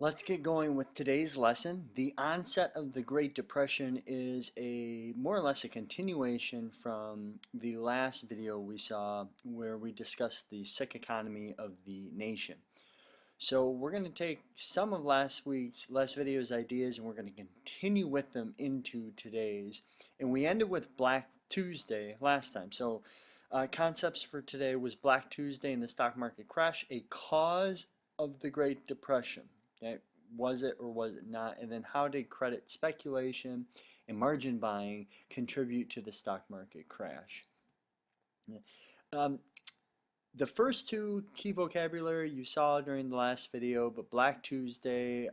Let's get going with today's lesson. The onset of the Great Depression is a more or less a continuation from the last video we saw where we discussed the sick economy of the nation. So we're going to take some of last video's ideas and we're going to continue with them into today's. And we ended with Black Tuesday last time. So concepts for today was Black Tuesday and the stock market crash, a cause of the Great Depression. Okay? Was it or was it not? And then how did credit speculation and margin buying contribute to the stock market crash? Um, the first two key vocabulary you saw during the last video, but Black Tuesday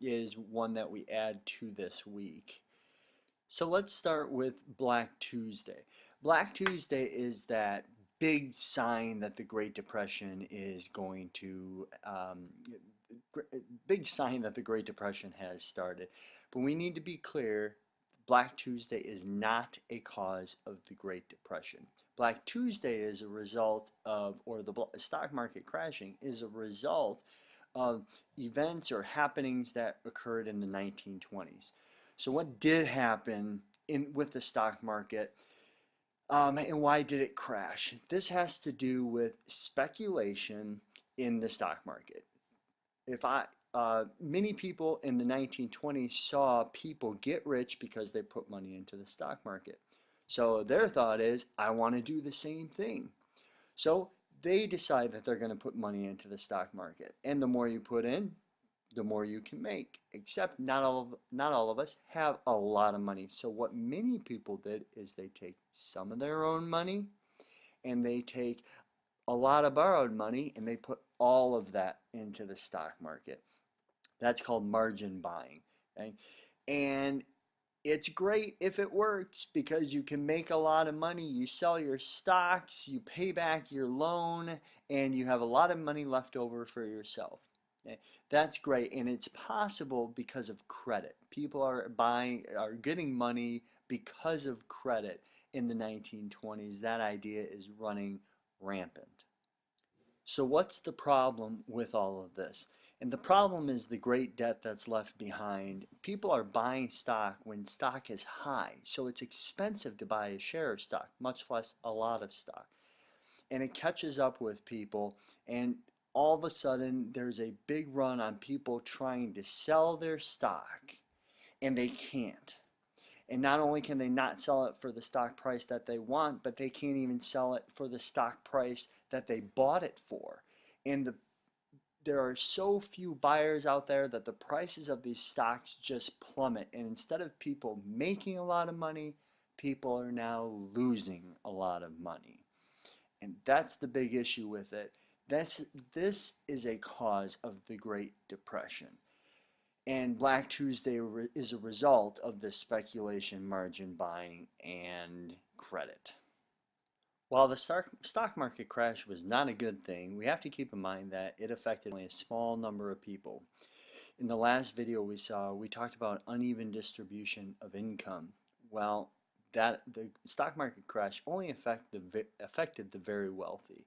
is one that we add to this week. So let's start with Black Tuesday. Black Tuesday is that big sign that the Great Depression is going to, big sign that the Great Depression has started. But we need to be clear, Black Tuesday is not a cause of the Great Depression. Black Tuesday is a result of, or the stock market crashing is a result of events or happenings that occurred in the 1920s. So what did happen with the stock market and why did it crash? This has to do with speculation in the stock market. Many people in the 1920s saw people get rich because they put money into the stock market. So their thought is, I want to do the same thing. So they decide that they're going to put money into the stock market. And the more you put in, the more you can make. Except not all of us have a lot of money. So what many people did is they take some of their own money and they take a lot of borrowed money and they put all of that into the stock market. That's called margin buying. Okay? And it's great if it works because you can make a lot of money. You sell your stocks, you pay back your loan, and you have a lot of money left over for yourself. Okay? That's great, and it's possible because of credit. People are getting money because of credit in the 1920s. That idea is running rampant. So what's the problem with all of this? And the problem is the great debt that's left behind. People are buying stock when stock is high, so it's expensive to buy a share of stock, much less a lot of stock. And it catches up with people, and all of a sudden there's a big run on people trying to sell their stock, and they can't. And not only can they not sell it for the stock price that they want, but they can't even sell it for the stock price that they bought it for. And there are so few buyers out there that the prices of these stocks just plummet. And instead of people making a lot of money, people are now losing a lot of money. And that's the big issue with it. This is a cause of the Great Depression. And Black Tuesday is a result of this speculation, margin buying, and credit. While the stock market crash was not a good thing, we have to keep in mind that it affected only a small number of people. In the last video we saw, we talked about uneven distribution of income. Well, the stock market crash only affected the very wealthy.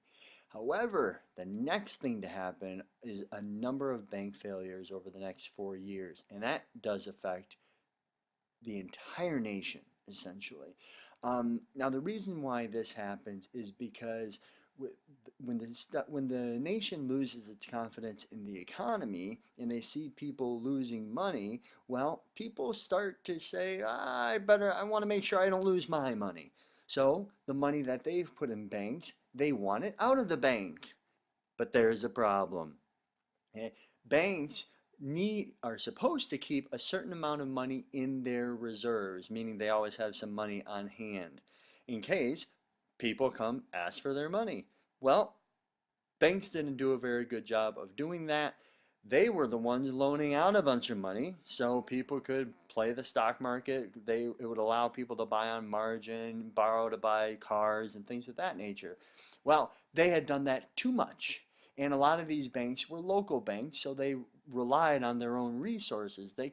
However, the next thing to happen is a number of bank failures over the next 4 years, and that does affect the entire nation, essentially. Now, the reason why this happens is because when the nation loses its confidence in the economy and they see people losing money, well, people start to say, I want to make sure I don't lose my money. So the money that they've put in banks, they want it out of the bank. But there's a problem. Banks are supposed to keep a certain amount of money in their reserves, meaning they always have some money on hand in case people come ask for their money. Well, banks didn't do a very good job of doing that. They were the ones loaning out a bunch of money so people could play the stock market. It would allow people to buy on margin, borrow to buy cars and things of that nature. Well, they had done that too much. And a lot of these banks were local banks, so they relied on their own resources. They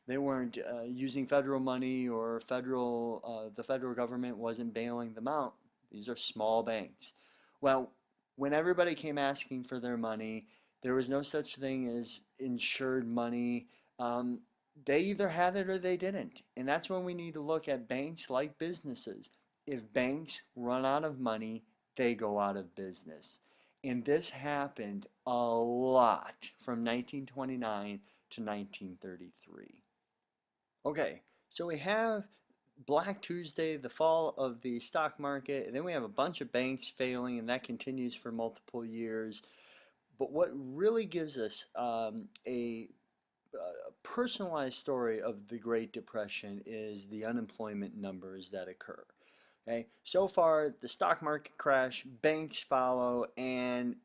weren't using federal money, or the federal government wasn't bailing them out. These are small banks. Well, when everybody came asking for their money, There was no such thing as insured money. Um, they either had it or they didn't. And that's when we need to look at banks like businesses. If banks run out of money, they go out of business. And this happened a lot from 1929 to 1933. Okay, so we have Black Tuesday, the fall of the stock market, and then we have a bunch of banks failing, and that continues for multiple years. But what really gives us a personalized story of the Great Depression is the unemployment numbers that occur. Okay, so far the stock market crash, banks follow, and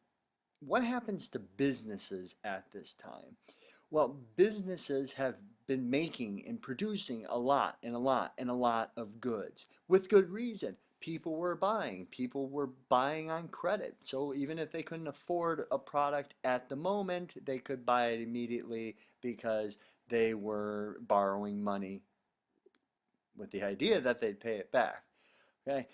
what happens to businesses at this time? Well, businesses have been making and producing a lot and a lot and a lot of goods with good reason. People were buying. People were buying on credit. So even if they couldn't afford a product at the moment, they could buy it immediately because they were borrowing money with the idea that they'd pay it back. Okay.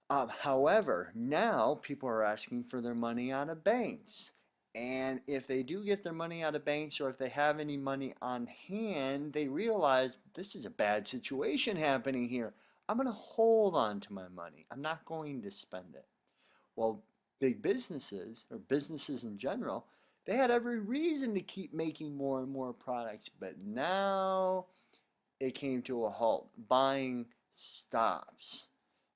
However, now people are asking for their money out of banks. And if they do get their money out of banks or if they have any money on hand, they realize this is a bad situation happening here. I'm going to hold on to my money. I'm not going to spend it. Well, big businesses or businesses in general, they had every reason to keep making more and more products, but now it came to a halt. Buying stops.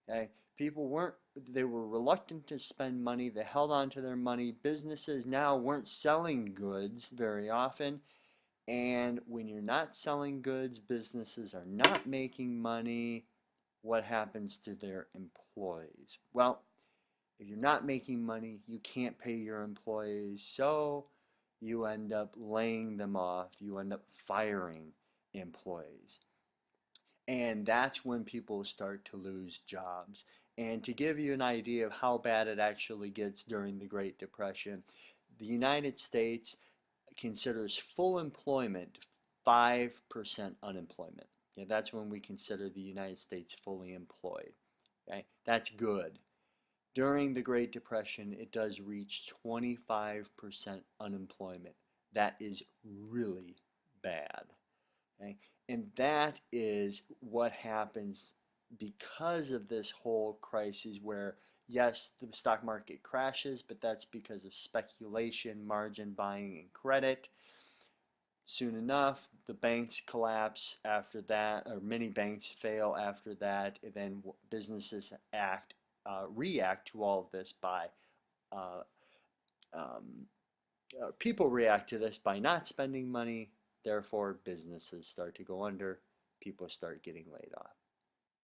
Okay? People weren't, they were reluctant to spend money. They held on to their money. Businesses now weren't selling goods very often. And when you're not selling goods, businesses are not making money. What happens to their employees? Well, if you're not making money, you can't pay your employees. So you end up laying them off. You end up firing employees. And that's when people start to lose jobs. And to give you an idea of how bad it actually gets during the Great Depression, the United States considers full employment 5% unemployment. Yeah, that's when we consider the United States fully employed. Okay? That's good. During the Great Depression, it does reach 25% unemployment. That is really bad. Okay? And that is what happens because of this whole crisis where, yes, the stock market crashes, but that's because of speculation, margin buying, and credit. Soon enough, the banks collapse after that, or many banks fail after that, and then businesses react to all of this by uh, um, people react to this by not spending money. Therefore, businesses start to go under. People start getting laid off.